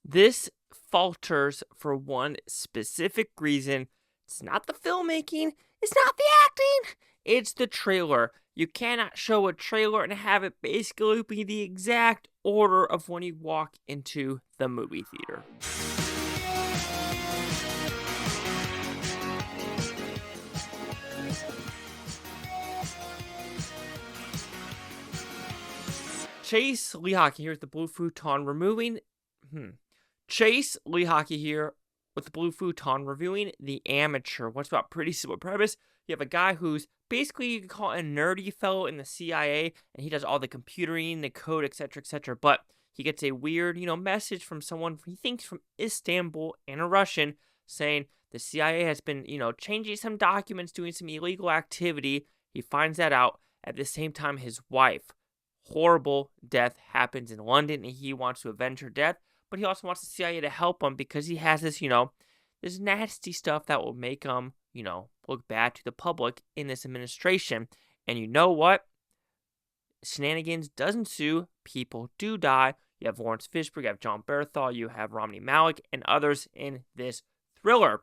This falters for one specific reason. It's not the filmmaking, it's not the acting, it's the trailer. You cannot show a trailer and have it basically be the exact order of when you walk into the movie theater. Chase Lee Hockey here with the Blue Futon Chase Lee Hockey here with the Blue Futon reviewing The Amateur. What's about pretty simple premise? You have a guy who's basically, you could call it a nerdy fellow in the CIA, and he does all the computering, the code, etc., etc. But he gets a weird, message from someone he thinks from Istanbul and a Russian saying the CIA has been, changing some documents, doing some illegal activity. He finds that out. At the same time, his wife, horrible death happens in London, and he wants to avenge her death. But he also wants the CIA to help him because he has this, this nasty stuff that will make him, look bad to the public in this administration. And you know what? Shenanigans does ensue. People do die. You have Laurence Fishburne, you have John Bernthal, you have Rami Malek, and others in this thriller.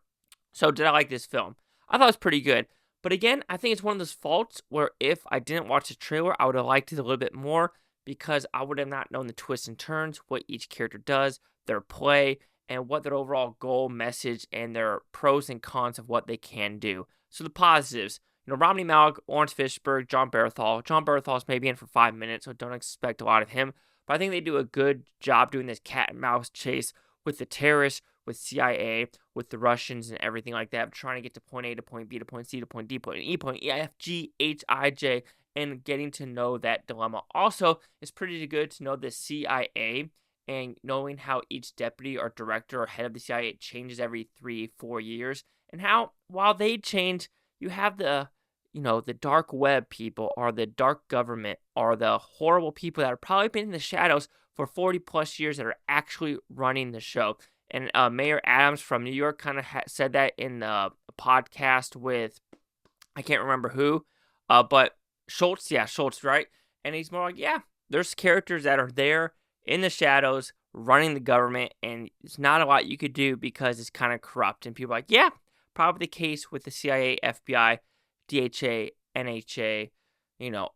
So did I like this film? I thought it was pretty good. But again, I think it's one of those faults where if I didn't watch the trailer, I would have liked it a little bit more because I would have not known the twists and turns, what each character does, their play, and what their overall goal, message, and their pros and cons of what they can do. So the positives, Romney Malek, Laurence Fishburne, John Bernthal. John Bernthal is maybe in for 5 minutes, so don't expect a lot of him. But I think they do a good job doing this cat and mouse chase with the terrorists, with CIA, with the Russians and everything like that, trying to get to point A to point B to point C to point D, point E, point E, F, G, H, I, J, and getting to know that dilemma. Also, it's pretty good to know the CIA and knowing how each deputy or director or head of the CIA changes every 3-4 years, and how while they change, you have the the dark web people or the dark government or the horrible people that have probably been in the shadows for 40 plus years that are actually running the show. And Mayor Adams from New York kind of said that in a podcast with, I can't remember who, but Schultz, right? And he's more like, yeah, there's characters that are there in the shadows running the government, and it's not a lot you could do because it's kind of corrupt. And people are like, yeah, probably the case with the CIA, FBI, DHA, NHA,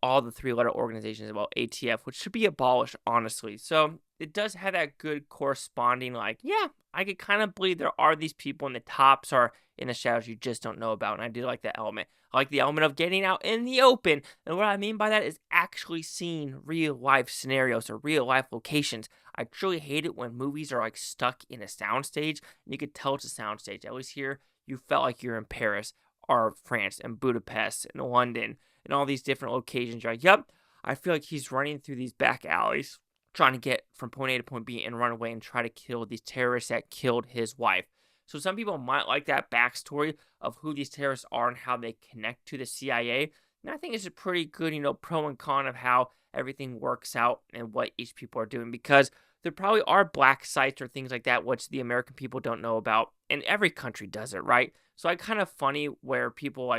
all the 3-letter organizations, well, ATF, which should be abolished, honestly. So it does have that good corresponding, I could kind of believe there are these people in the tops or in the shadows you just don't know about. And I do like that element. I like the element of getting out in the open. And what I mean by that is actually seeing real life scenarios or real life locations. I truly hate it when movies are stuck in a soundstage and you could tell it's a soundstage. At least here, you felt like you're in Paris or France and Budapest and London and all these different locations. You're like, yep, I feel like he's running through these back alleys, trying to get from point A to point B and run away and try to kill these terrorists that killed his wife. So some people might like that backstory of who these terrorists are and how they connect to the CIA. And I think it's a pretty good, pro and con of how everything works out and what each people are doing, because there probably are black sites or things like that which the American people don't know about, and every country does it, right? So it's kind of funny where people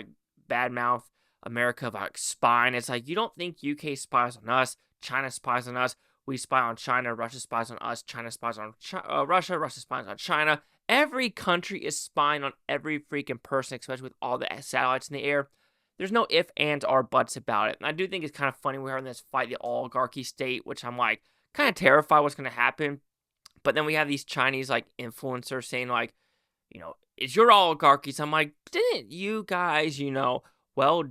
badmouth America about spying. It's like, you don't think UK spies on us, China spies on us, we spy on China, Russia spies on us, China spies on Russia, Russia spies on China. Every country is spying on every freaking person, especially with all the satellites in the air. There's no ifs, ands, or buts about it. And I do think it's kind of funny we're in this fight, the oligarchy state, which I'm kind of terrified what's going to happen. But then we have these Chinese influencers saying it's your oligarchy. So I'm like, didn't you guys,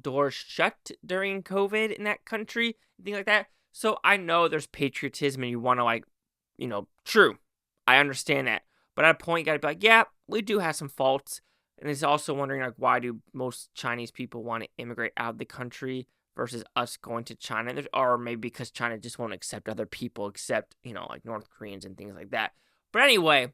doors shut during COVID in that country and things like that? So I know there's patriotism and you want to true. I understand that. But at a point, you got to be like, yeah, we do have some faults. And it's also wondering, why do most Chinese people want to immigrate out of the country versus us going to China? Or maybe because China just won't accept other people except, North Koreans and things like that. But anyway,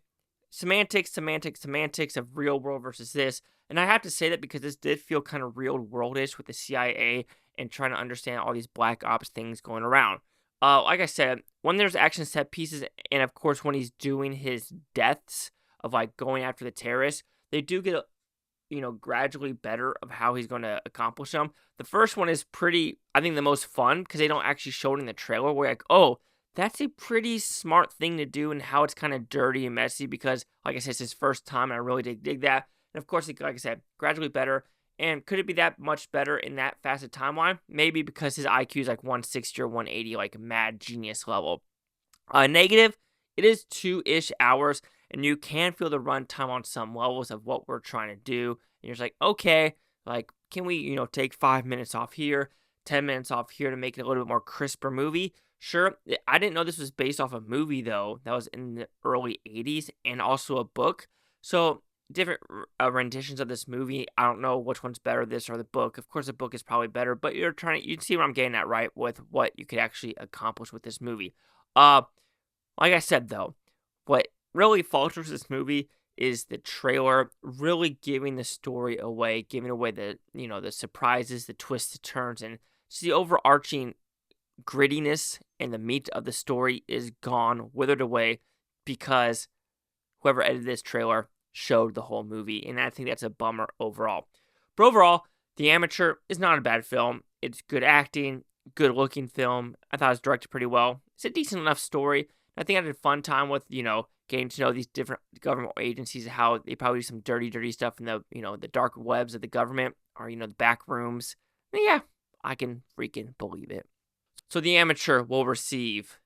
semantics of real world versus this. And I have to say that because this did feel kind of real worldish with the CIA and trying to understand all these black ops things going around. Like I said, when there's action set pieces, and of course when he's doing his deaths of going after the terrorists, they do get gradually better of how he's going to accomplish them. The first one is pretty, I think, the most fun because they don't actually show it in the trailer. We're like, oh, That's a pretty smart thing to do, and how it's kind of dirty and messy because, like I said, it's his first time, and I really dig that. And of course, like I said, gradually better. And could it be that much better in that facet timeline? Maybe, because his IQ is like 160 or 180, like mad genius level. Negative, it is 2-ish hours, and you can feel the runtime on some levels of what we're trying to do. And you're just like, okay, like, can we, take 5 minutes off here, 10 minutes off here to make it a little bit more crisper movie? Sure. I didn't know this was based off a movie, though, that was in the early 80s, and also a book. So different renditions of this movie. I don't know which one's better, this or the book. Of course, the book is probably better, but you see what I'm getting at, right? With what you could actually accomplish with this movie. Like I said, though, what really falters this movie is the trailer really giving the story away, giving away the surprises, the twists, the turns, and just the overarching grittiness and the meat of the story is gone, withered away, because whoever edited this trailer showed the whole movie, and I think that's a bummer overall. But overall, The Amateur is not a bad film. It's good acting, good looking film. I thought it was directed pretty well. It's a decent enough story. I think I had a fun time with, getting to know these different government agencies, how they probably do some dirty stuff in the, the dark webs of the government, or, the back rooms. And yeah, I can freaking believe it. So The Amateur will receive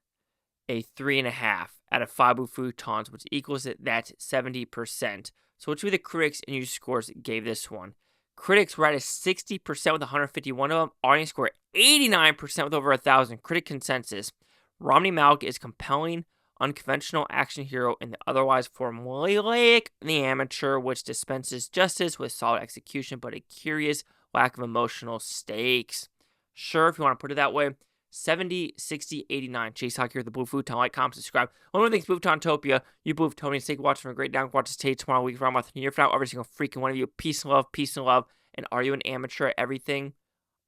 a 3.5 out of 5 Futons, which equals that 70%. So which would be the critics and user scores gave this one? Critics were at a 60% with 151 of them. Audience score 89% with over 1,000. Critic consensus: Rami Malek is compelling, unconventional action hero in the otherwise formulaic The Amateur, which dispenses justice with solid execution, but a curious lack of emotional stakes. Sure, if you want to put it that way. 70, 60, 89. Chase Hawk here at the Blue Futon. Like, comment, subscribe. One more thing, Bluetontopia. You Blue Tony. Take watch from a great down. Watch us today, tomorrow, week, around month, and year. For now, every single freaking one of you. Peace and love, peace and love. And are you an amateur at everything?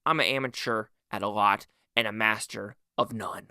I'm an amateur at a lot and a master of none.